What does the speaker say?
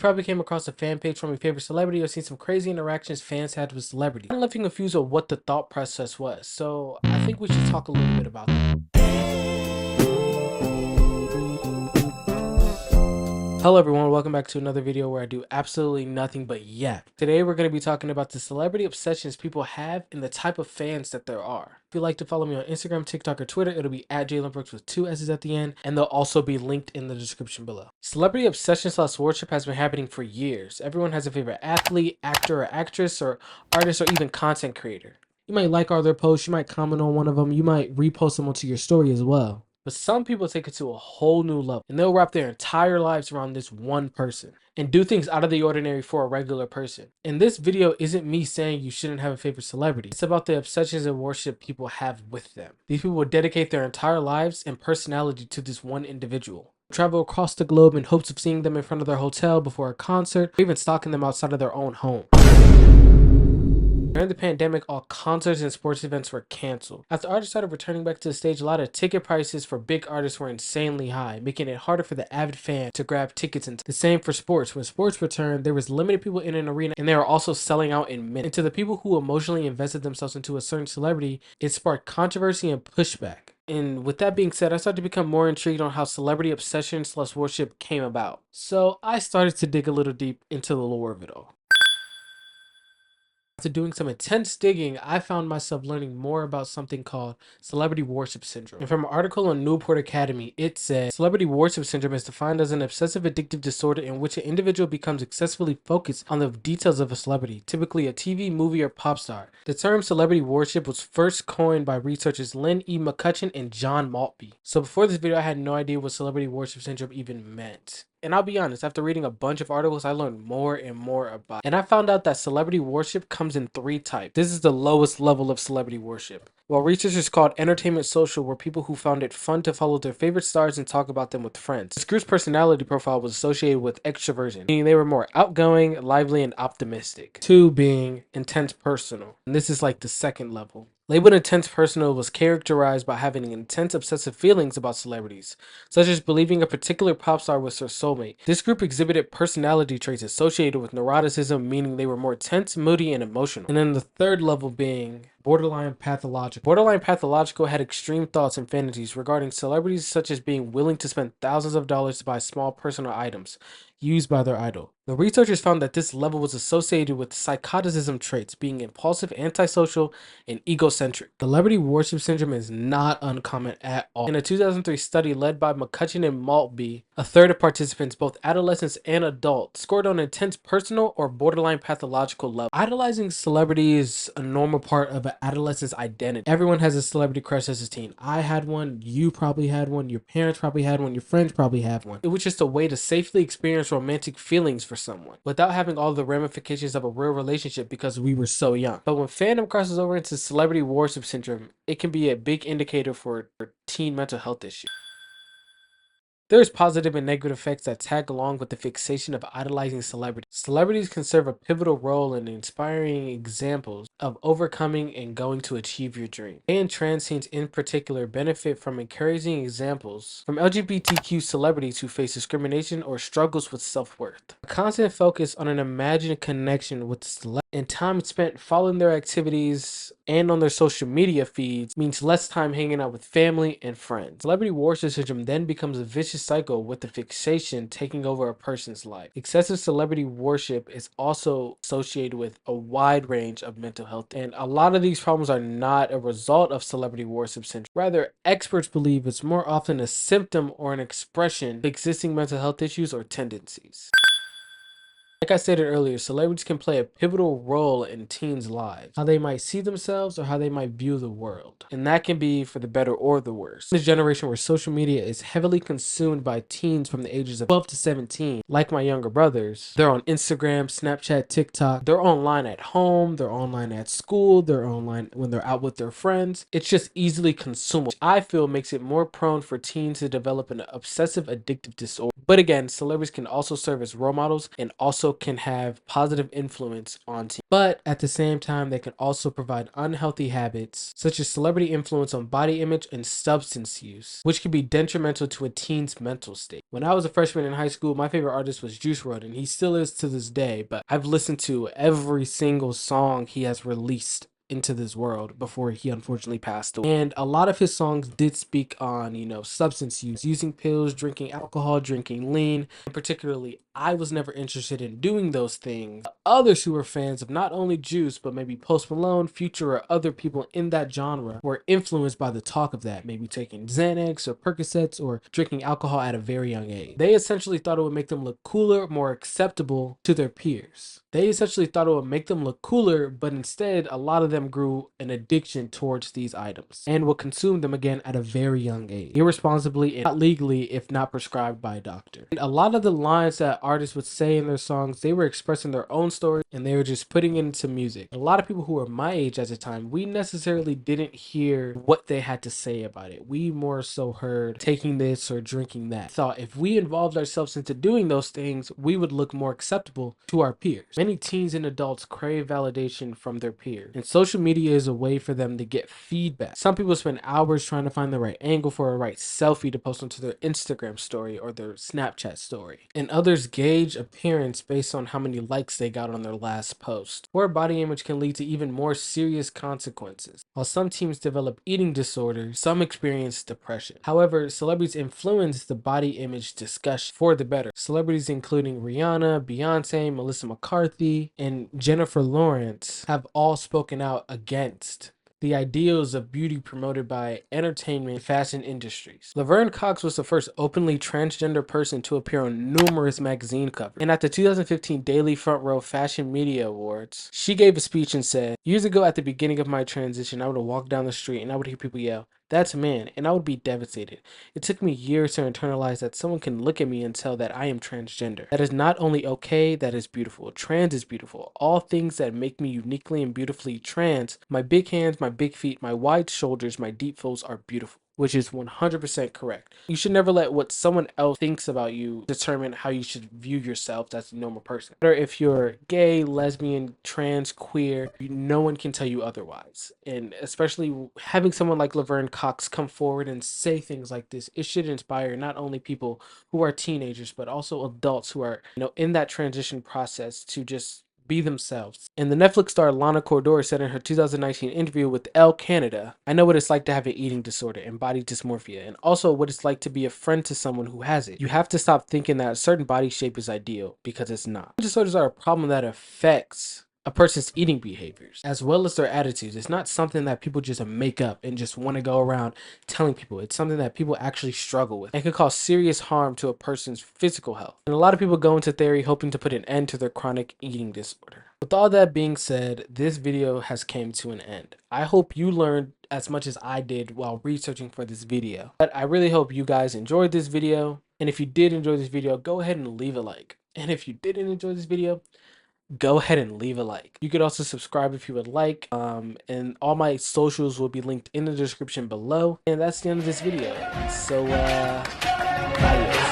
Probably came across a fan page from your favorite celebrity or seen some crazy interactions fans had with celebrities. I'm left confused with what the thought process was, so I think we should talk a little bit about that. Hello everyone, welcome back to another video where I do absolutely nothing but yap. Today we're going to be talking about the celebrity obsessions people have and the type of fans that there are. If you'd like to follow me on Instagram, TikTok, or Twitter, it'll be at Jalen Brooks with 2 S's at the end, and they'll also be linked in the description below. Celebrity obsession / worship has been happening for years. Everyone has a favorite athlete, actor or actress, or artist, or even content creator. You might like all their posts, you might comment on one of them, you might repost them onto your story as well. But some people take it to a whole new level and they'll wrap their entire lives around this one person and do things out of the ordinary for a regular person. And this video isn't me saying you shouldn't have a favorite celebrity. It's about the obsessions and worship people have with them. These people will dedicate their entire lives and personality to this one individual. Travel across the globe in hopes of seeing them in front of their hotel before a concert, or even stalking them outside of their own home. During the pandemic, all concerts and sports events were canceled. After artists started returning back to the stage, a lot of ticket prices for big artists were insanely high, making it harder for the avid fan to grab tickets. And the same for sports. When sports returned, there was limited people in an arena and they were also selling out in minutes. And to the people who emotionally invested themselves into a certain celebrity, it sparked controversy and pushback. And with that being said, I started to become more intrigued on how celebrity obsession / worship came about. So I started to dig a little deep into the lore of it all. After doing some intense digging, I found myself learning more about something called celebrity worship syndrome. And from an article on Newport Academy, it said, celebrity worship syndrome is defined as an obsessive addictive disorder in which an individual becomes excessively focused on the details of a celebrity, typically a TV, movie, or pop star. The term celebrity worship was first coined by researchers Lynn E. McCutcheon and John Maltby. So before this video, I had no idea what celebrity worship syndrome even meant. And I'll be honest, after reading a bunch of articles, I learned more and more about it. And I found out that celebrity worship comes in 3 types. This is the lowest level of celebrity worship. While researchers called entertainment social were people who found it fun to follow their favorite stars and talk about them with friends. This group's personality profile was associated with extroversion, meaning they were more outgoing, lively, and optimistic. 2 being intense personal. And this is like the second level. Labeled intense personal was characterized by having intense obsessive feelings about celebrities, such as believing a particular pop star was their soulmate. This group exhibited personality traits associated with neuroticism, meaning they were more tense, moody, and emotional. And then the third level being borderline pathological. Borderline pathological had extreme thoughts and fantasies regarding celebrities, such as being willing to spend thousands of dollars to buy small personal items used by their idol. The researchers found that this level was associated with psychoticism traits, being impulsive, antisocial, and egocentric. Celebrity worship syndrome is not uncommon at all. In a 2003 study led by McCutcheon and Maltby, a third of participants, both adolescents and adults, scored on intense personal or borderline pathological level. Idolizing celebrity is a normal part of an adolescent's identity. Everyone has a celebrity crush as a teen. I had one, you probably had one, your parents probably had one, your friends probably have one. It was just a way to safely experience romantic feelings for someone without having all the ramifications of a real relationship because we were so young. But when fandom crosses over into celebrity worship syndrome, it can be a big indicator for teen mental health issues. There's positive and negative effects that tag along with the fixation of idolizing celebrities. Celebrities can serve a pivotal role in inspiring examples of overcoming and going to achieve your dream. Gay and trans teens in particular benefit from encouraging examples from LGBTQ celebrities who face discrimination or struggles with self-worth. A constant focus on an imagined connection with celebrities and time spent following their activities and on their social media feeds means less time hanging out with family and friends. Celebrity worship syndrome then becomes a vicious cycle with the fixation taking over a person's life. Excessive celebrity worship is also associated with a wide range of mental health, and a lot of these problems are not a result of celebrity worship syndrome. Rather, experts believe it's more often a symptom or an expression of existing mental health issues or tendencies. Like I stated earlier, celebrities can play a pivotal role in teens' lives, how they might see themselves or how they might view the world. And that can be for the better or the worse. In this generation where social media is heavily consumed by teens from the ages of 12 to 17, like my younger brothers, they're on Instagram, Snapchat, TikTok, they're online at home, they're online at school, they're online when they're out with their friends. It's just easily consumable, which I feel makes it more prone for teens to develop an obsessive addictive disorder. But again, celebrities can also serve as role models and also also can have positive influence on teens. But at the same time, they can also provide unhealthy habits, such as celebrity influence on body image and substance use, which can be detrimental to a teen's mental state. When I was a freshman in high school, my favorite artist was Juice WRLD, and he still is to this day, but I've listened to every single song he has released into this world before he unfortunately passed away. And a lot of his songs did speak on, substance use, using pills, drinking alcohol, drinking lean. And particularly, I was never interested in doing those things. Others who were fans of not only Juice, but maybe Post Malone, Future, or other people in that genre were influenced by the talk of that, maybe taking Xanax or Percocets or drinking alcohol at a very young age. They essentially thought it would make them look cooler, more acceptable to their peers. They essentially thought it would make them look cooler, but instead, a lot of them grew an addiction towards these items and would consume them again at a very young age, irresponsibly and not legally if not prescribed by a doctor. And a lot of the lines that artists would say in their songs, they were expressing their own story and they were just putting it into music. A lot of people who were my age at the time, we necessarily didn't hear what they had to say about it. We more so heard taking this or drinking that. Thought if we involved ourselves into doing those things, we would look more acceptable to our peers. Many teens and adults crave validation from their peers, and social media is a way for them to get feedback. Some people spend hours trying to find the right angle for a right selfie to post onto their Instagram story or their Snapchat story, and others gauge appearance based on how many likes they got on their last post. Poor body image can lead to even more serious consequences. While some teens develop eating disorders, some experience depression. However, celebrities influence the body image discussion for the better. Celebrities including Rihanna, Beyonce, Melissa McCarthy, and Jennifer Lawrence have all spoken out against the ideals of beauty promoted by entertainment and fashion industries. Laverne Cox was the first openly transgender person to appear on numerous magazine covers. And at the 2015 Daily Front Row Fashion Media Awards, she gave a speech and said, "Years ago at the beginning of my transition, I would walk down the street and I would hear people yell, 'That's a man,' and I would be devastated. It took me years to internalize that someone can look at me and tell that I am transgender. That is not only okay, that is beautiful. Trans is beautiful. All things that make me uniquely and beautifully trans. My big hands, my big feet, my wide shoulders, my deep folds are beautiful." Which is 100% correct. You should never let what someone else thinks about you determine how you should view yourself as a normal person. No matter if you're gay, lesbian, trans, queer, no one can tell you otherwise. And especially having someone like Laverne Cox come forward and say things like this, it should inspire not only people who are teenagers, but also adults who are, in that transition process to just be themselves. And the Netflix star Lana Cordor said in her 2019 interview with Elle Canada, "I know what it's like to have an eating disorder and body dysmorphia, and also what it's like to be a friend to someone who has it. You have to stop thinking that a certain body shape is ideal, because it's not. Disorders are a problem that affects a person's eating behaviors as well as their attitudes. It's not something that people just make up and just want to go around telling people. It's something that people actually struggle with and can cause serious harm to a person's physical health. And a lot of people go into therapy hoping to put an end to their chronic eating disorder. With all that being said, this video has came to an end. I hope you learned as much as I did while researching for this video. But I really hope you guys enjoyed this video. And if you did enjoy this video, go ahead and leave a like. And if you didn't enjoy this video, go ahead and leave a like. You could also subscribe if you would like, and all my socials will be linked in the description below. And that's the end of this video. So adios.